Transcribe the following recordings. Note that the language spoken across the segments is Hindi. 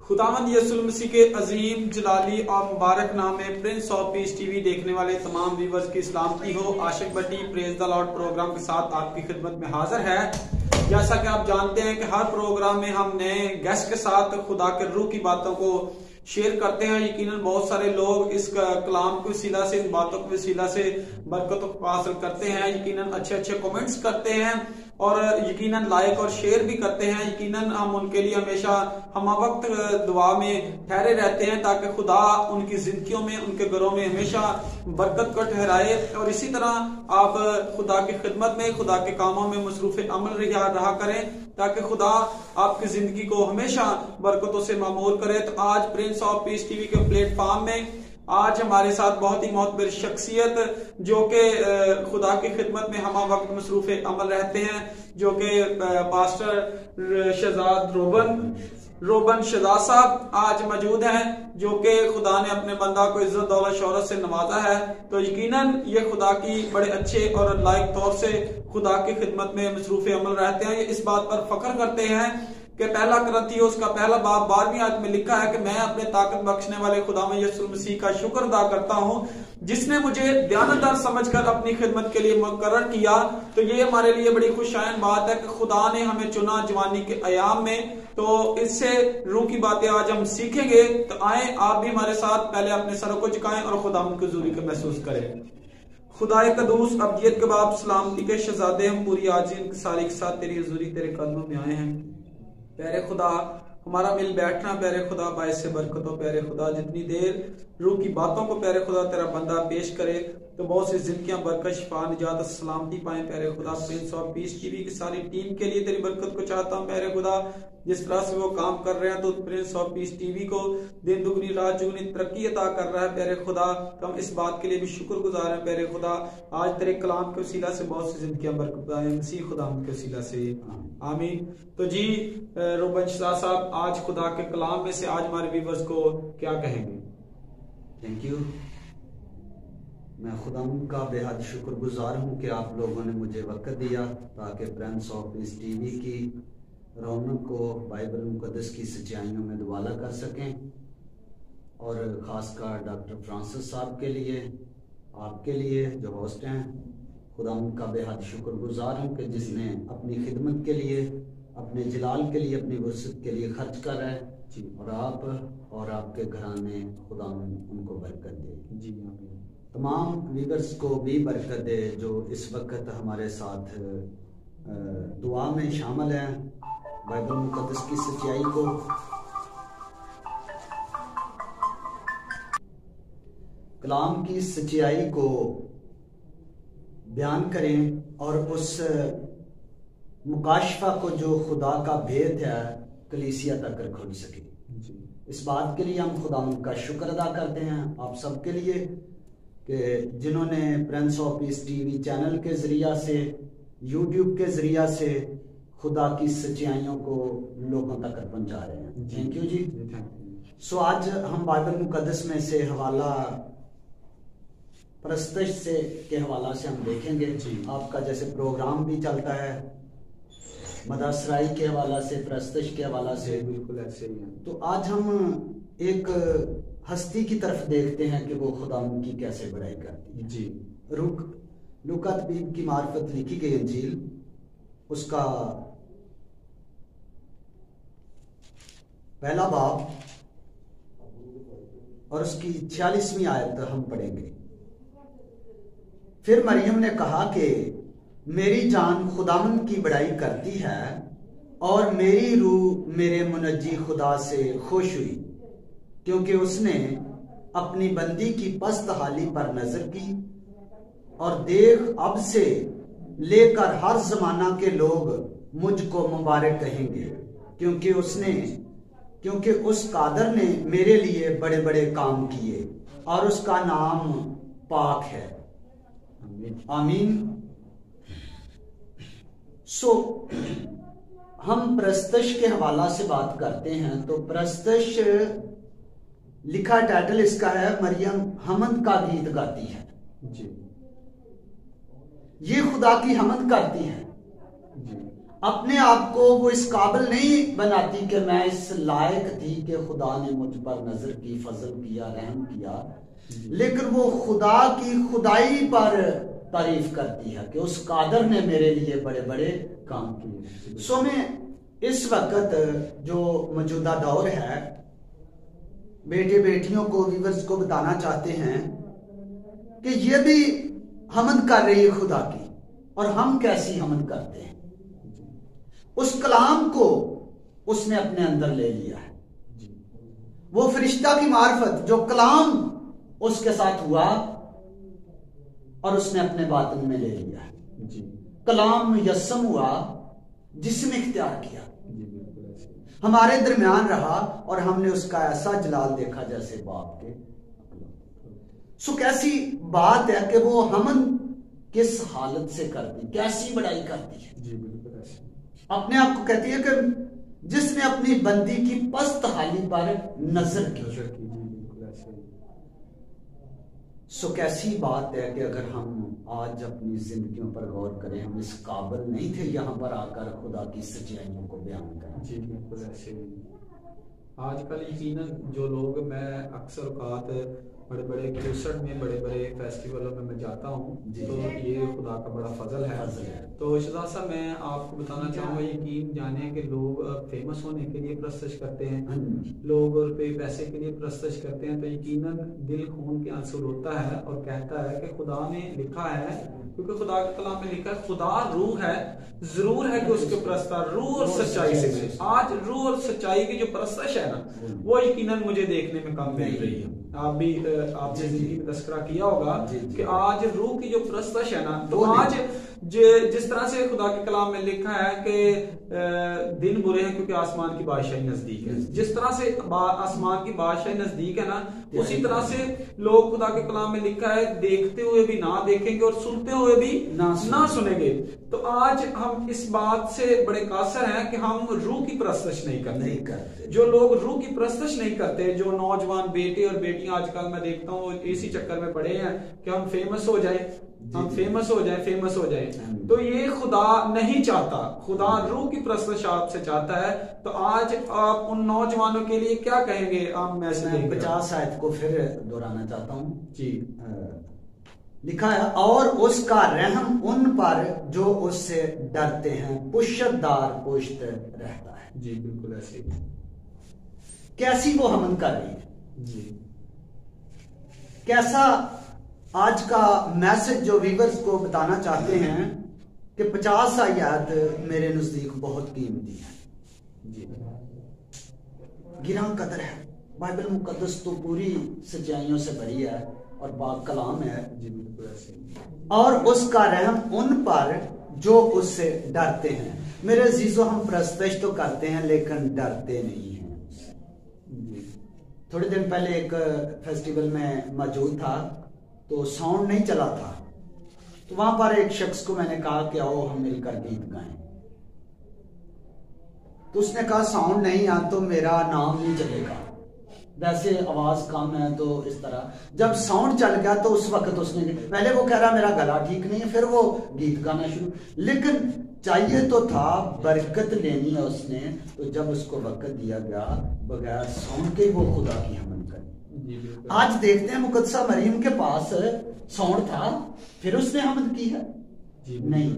खुदावंद यीशु मसीह के अजीम जलाली और मुबारक नाम में प्रिंस ऑफ पीस टीवी देखने वाले तमाम व्यूवर्स की सलामती हो। आशिक भट्टी प्रेज द लॉर्ड प्रोग्राम के साथ आपकी खिदमत में हाजिर है। जैसा कि आप जानते हैं कि हर प्रोग्राम में हम नए गेस्ट के साथ खुदा के रूह की बातों को शेयर करते हैं। यकीनन बहुत सारे लोग इस कलाम के वसीला से, इन बातों के वसीला से बरकत हासिल करते हैं। यकीनन अच्छे अच्छे कमेंट्स करते हैं और यकीनन लाइक और शेयर भी करते हैं। यकीनन हम उनके लिए हमेशा हम वक्त दुआ में ठहरे रहते हैं ताकि खुदा उनकी जिंदगियों में, उनके घरों में हमेशा बरकत को ठहराए। और इसी तरह आप खुदा की खिदमत में, खुदा के कामों में मसरूफ अमल रहा करें ताकि खुदा आपकी जिंदगी को हमेशा बरकतों से मामूर करे। तो आज प्रिंस ऑफ पीस टीवी के प्लेटफॉर्म में आज हमारे साथ बहुत ही मोहतबर शख्सियत जो कि खुदा की खिदमत में हम वक्त मसरूफ अमल रहते हैं, जो कि पास्टर शहजाद रोबन शहजाद साहब आज मौजूद हैं, जो कि खुदा ने अपने बंदा को इज्जत दौलत शोहरत से नवाजा है। तो यकीनन ये खुदा की बड़े अच्छे और लायक तौर से खुदा की खिदमत में मसरूफ अमल रहते हैं। ये इस बात पर फख्र करते हैं कि पहला कुरिन्थियों उसका पहला बाब 12वीं आयत में लिखा है कि मैं अपने ताकत बख्शने वाले खुदा में यीशु मसीह का शुक्र अदा करता हूँ जिसने मुझे दयानतदार समझकर अपनी खिदमत के लिए मुकर्रर किया। तो ये हमारे लिए बड़ी खुशाइन बात है कि खुदा ने हमें चुना जवानी के अयाम में। तो इससे रूह की बातें आज हम सीखेंगे। तो आए आप भी हमारे साथ पहले अपने सरों को झुकाएं और खुदा की हुजूरी को महसूस करें। खुदाए कदूस अब्दियत के बाप सलामती के शहजादे, हम पूरी आजीन सारी के साथ तेरी हुजूरी तेरे कदमों में आए हैं। प्यारे खुदा, हमारा मिल बैठना प्यारे खुदा बायस से बरकत हो। प्यारे खुदा, जितनी देर रूह की बातों को प्यारे खुदा तेरा बंदा पेश करे तो बहुत सी जिंदगियां बरकत, शिफा, निजात, सलामती पाए। प्यारे खुदा, प्रिंस ऑफ पीस टीवी की सारी टीम के लिए तेरी बरकत को चाहता हूं। प्यारे खुदा, जिस तरह से वो काम कर रहे हैं तो प्रिंस ऑफ पीस टीवी को दिन दुगनी रात जुगनी तरक्की अता कर रहा है। प्यारे खुदा, हम इस बात के लिए भी शुक्रगुजार हैं। प्यारे खुदा, आज तेरे कलाम के वसीला से बहुत सी जिंदगियां बरकत पाए, मसीह खुदा के वसीला से, आमीन। तो जी रोबन शहजाद साहब, आज खुदा के कलाम में से आज हमारे व्यूवर्स को क्या कहेंगे? Thank you. मैं खुदा का बेहद शुक्रगुजार हूँ कि आप लोगों ने मुझे वक्त दिया ताकि प्रिंस ऑफ पीस टीवी की रौनक को बाइबल मुकद्दस की सच्चाइयों में दुआला कर सकें। और ख़ासकर डॉक्टर फ्रांसिस साहब के लिए, आपके लिए जो होस्ट हैं, खुदा का बेहद शुक्रगुजार हूँ कि जिसने अपनी खिदमत के लिए, अपने जलाल के लिए, अपनी वुसअत के लिए खर्च कर रहा है जी। और आप और आपके घराने, खुदा उनको बरकत दे जी। तमाम व्यूअर्स को भी बरकत दे जो इस वक्त हमारे साथ दुआ में शामिल हैं। बाइबल मुकद्दस की सच्चाई को कलाम की सच्चाई को बयान करें और उस मुकाशफा को जो खुदा का भेद है कलीसिया तक खुल सके। इस बात के लिए हम खुदा का शुक्र अदा करते हैं आप सबके लिए कि जिन्होंने Prince of peace TV channel के जरिया से, यूट्यूब के जरिया से खुदा की सच्चाइयों को लोगों तक पहुंचा रहे हैं। थैंक यू जी। सो आज हम बाइबल मुकद्दस में से हवाला परस्तश से के हवाला से हम देखेंगे। आपका जैसे प्रोग्राम भी चलता है मदरसराई के हवाला से, परस्तश के हवाला से, बिल्कुल ऐसे ही है। तो आज हम एक हस्ती की तरफ देखते हैं कि वो खुदा की कैसे बड़ाई करती है जी। लूका तबीब की मार्फत लिखी गई इंजील, उसका पहला बाब और उसकी 46वीं आयत हम पढ़ेंगे। फिर मरियम ने कहा कि मेरी जान खुदावन की बड़ाई करती है और मेरी रूह मेरे मुनज्जी खुदा से खुश हुई, क्योंकि उसने अपनी बंदी की पस्त हाली पर नजर की। और देख, अब से लेकर हर जमाना के लोग मुझको मुबारक कहेंगे, क्योंकि उस कादर ने मेरे लिए बड़े बड़े काम किए और उसका नाम पाक है। आमीन। सो हम प्रस्तश के हवाला से बात करते हैं तो प्रस्तश लिखा टाइटल इसका है मरियम हमद का गीत गाती है जी। ये खुदा की हमद करती है। अपने आप को वो इस काबिल नहीं बनाती कि मैं इस लायक थी कि खुदा ने मुझ पर नजर की, फजल किया, रहम किया, लेकिन वो खुदा की खुदाई पर तारीफ करती है कि उस कादर ने मेरे लिए बड़े बड़े काम किए। सो मैं इस वक्त जो मौजूदा दौर है, बेटे बेटियों को, व्यूअर्स को बताना चाहते हैं कि ये भी हमद कर रही है खुदा की, और हम कैसी हमद करते हैं। उस कलाम को उसने अपने अंदर ले लिया है, वो फरिश्ता की मार्फत जो कलाम उसके साथ हुआ और उसने अपने बातन में ले लिया है। कलाम मुयस्सम हुआ जिसने इख्तियार किया, हमारे दरमियान रहा, और हमने उसका ऐसा जलाल देखा जैसे बाप के। सो कैसी बात है कि वो हमन किस हालत से करती, कैसी बड़ाई करती है। अपने आप को कहती है कि जिसने अपनी बंदी की पस्त हाली पर नजर की। सो कैसी बात है कि अगर हम आज अपनी जिंदगियों पर गौर करें, हम इस काबिल नहीं थे यहाँ पर आकर खुदा की सच्चाइयों को बयान करें। जी बिल्कुल ऐसे ही आजकल यकीनन जो लोग, मैं अक्सर औकात बड़े बड़े क्रूसड में, बड़े बड़े फेस्टिवलों में मैं जाता हूँ, तो ये खुदा का बड़ा फजल है। तो शहजाद साहब, मैं आपको बताना चाहूँगा, यकीन जाने कि लोग फेमस होने के लिए प्रस्तश करते हैं, लोग पैसे के लिए प्रस्तश करते हैं, तो यकीनन दिल खून के आंसू होता है और कहता है कि खुदा ने लिखा है, क्योंकि खुदा के कलाम में लिखा है खुदा रूह है, जरूर है कि उसके प्रस्ताव रूह और सच्चाई से मिले। आज रूह और सच्चाई की जो प्रस्तश है ना, वो यकीनन मुझे देखने में कम मिल रही है। आप भी आपने जिंदगी में तस्करा किया होगा कि आज रूह की जो प्रस्तश है ना, तो आज जिस तरह से खुदा के कलाम में लिखा है कि दिन बुरे हैं क्योंकि आसमान की बादशाही नजदीक है, जिस तरह से आसमान की बादशाही नजदीक है ना, उसी तरह से लोग, खुदा के कलाम में लिखा है, देखते हुए भी ना देखेंगे और सुनते हुए भी ना सुनेंगे। तो आज हम इस बात से बड़े कासर हैं कि हम रूह की प्रस्तश नहीं करते। जो लोग रूह की प्रस्तश नहीं करते, जो नौजवान बेटे और बेटियां आजकल मैं देखता हूँ इसी चक्कर में पड़े हैं कि हम फेमस हो जाए, हम फेमस हो जाए, तो ये खुदा नहीं चाहता। खुदा रूह की प्रस्तश आपसे चाहता है। तो आज आप उन नौजवानों के लिए क्या कहेंगे? आप मैसेज 50 आयत को फिर दोहराना चाहता हूँ जी। लिखा है, और उसका रहम उन पर जो उससे डरते हैं पुष्टदार पुष्ट रहता है। जी बिल्कुल ऐसे। कैसी वो हमन कर रही है जी, कैसा आज का मैसेज जो व्यूअर्स को बताना चाहते हैं कि 50 आयत मेरे नजदीक बहुत कीमती है जी, गिरा कदर है। बाइबल मुकद्दस तो पूरी सच्चाइयों से भरी है और पाक कलाम है जी बिल्कुल ऐसे। और उसका रहम उन पर जो उससे डरते हैं। मेरे अजीजों, हम प्रस्तश तो करते हैं लेकिन डरते नहीं हैं जी। थोड़े दिन पहले एक फेस्टिवल में मौजूद था, तो साउंड नहीं चला था, तो वहां पर एक शख्स को मैंने कहा कि आओ हम मिलकर गीत गाएं। तो उसने कहा साउंड नहीं आ तो मेरा नाम नहीं चलेगा, वैसे आवाज कम है। तो इस तरह जब साउंड चल गया तो उस वक्त उसने, पहले वो कह रहा मेरा गला ठीक नहीं है, फिर वो गीत गाना शुरू, लेकिन चाहिए तो था, बरकत लेनी है उसने। तो जब उसको वक्त दिया गया, बगैर साउंड के वो खुदा की हमन कर। आज देखते हैं मुकद्दसा मरियम के पास साउंड था, फिर उसने हमद की है नहीं,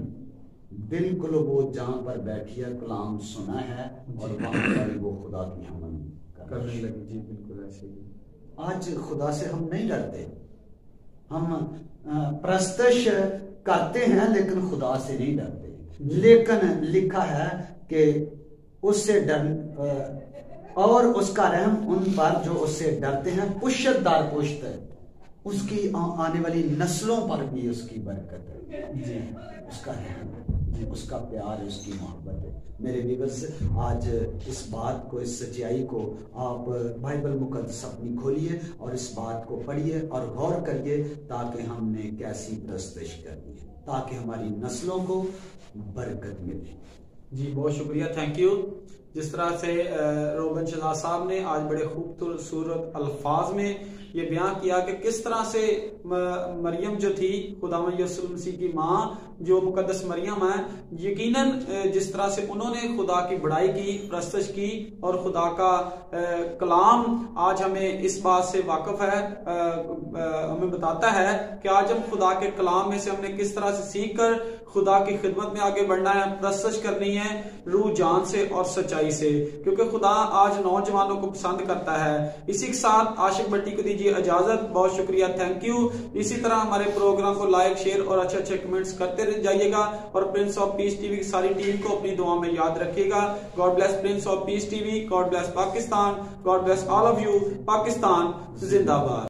बिल्कुल वो जहां पर बैठी है कलाम सुना है और वहां पर वो खुदा की हमन करने लगी। जी बिल्कुल ऐसे ही। आज खुदा से हम नहीं डरते, हम प्रस्तश करते हैं लेकिन खुदा से नहीं डरते। लेकिन लिखा है कि उससे डर और उसका रहम उन पर जो उससे डरते हैं पुष्टदार पुष्ट, उसकी आने वाली नस्लों पर भी उसकी बरकत है जी, उसका रहम, उसका प्यार, उसकी मोहब्बत है। मेरे व्यूअर्स, आज इस बात को, इस सच्चाई को आप बाइबल मुकद्दस अपनी खोलिए और इस बात को पढ़िए और गौर करिए, ताकि हमने कैसी प्रस्तश करनी है, ताकि हमारी नस्लों को बरकत मिले। जी बहुत शुक्रिया, थैंक यू। जिस तरह से रोबन शहजाद साहब ने आज बड़े खूबसूरत अल्फाज में ये बयां किया कि किस तरह से मरियम जो थी खुदावंद यीशु मसीह की माँ जो मुकद्दस मरियम है, यकीनन जिस तरह से उन्होंने खुदा की बड़ाई की, प्रस्तश की और खुदा का कलाम आज हमें इस बात से वाकिफ है, हमें बताता है कि आज हम खुदा के कलाम में से हमने किस तरह से सीख कर खुदा की खिदमत में आगे बढ़ना है, प्रस्तश करनी है रूह जान से और सच्चाई से, क्योंकि खुदा आज नौजवानों को पसंद करता है। इसी के साथ आशिक भट्टी को दीजिए इजाजत। बहुत शुक्रिया, थैंक यू। इसी तरह हमारे प्रोग्राम को लाइक, शेयर और अच्छे अच्छे कमेंट्स करते जाइएगा और प्रिंस ऑफ पीस टीवी की सारी टीम को अपनी दुआ में याद रखिएगा। God bless Prince of peace TV, God bless Pakistan, God bless all of you. Pakistan जिंदाबाद।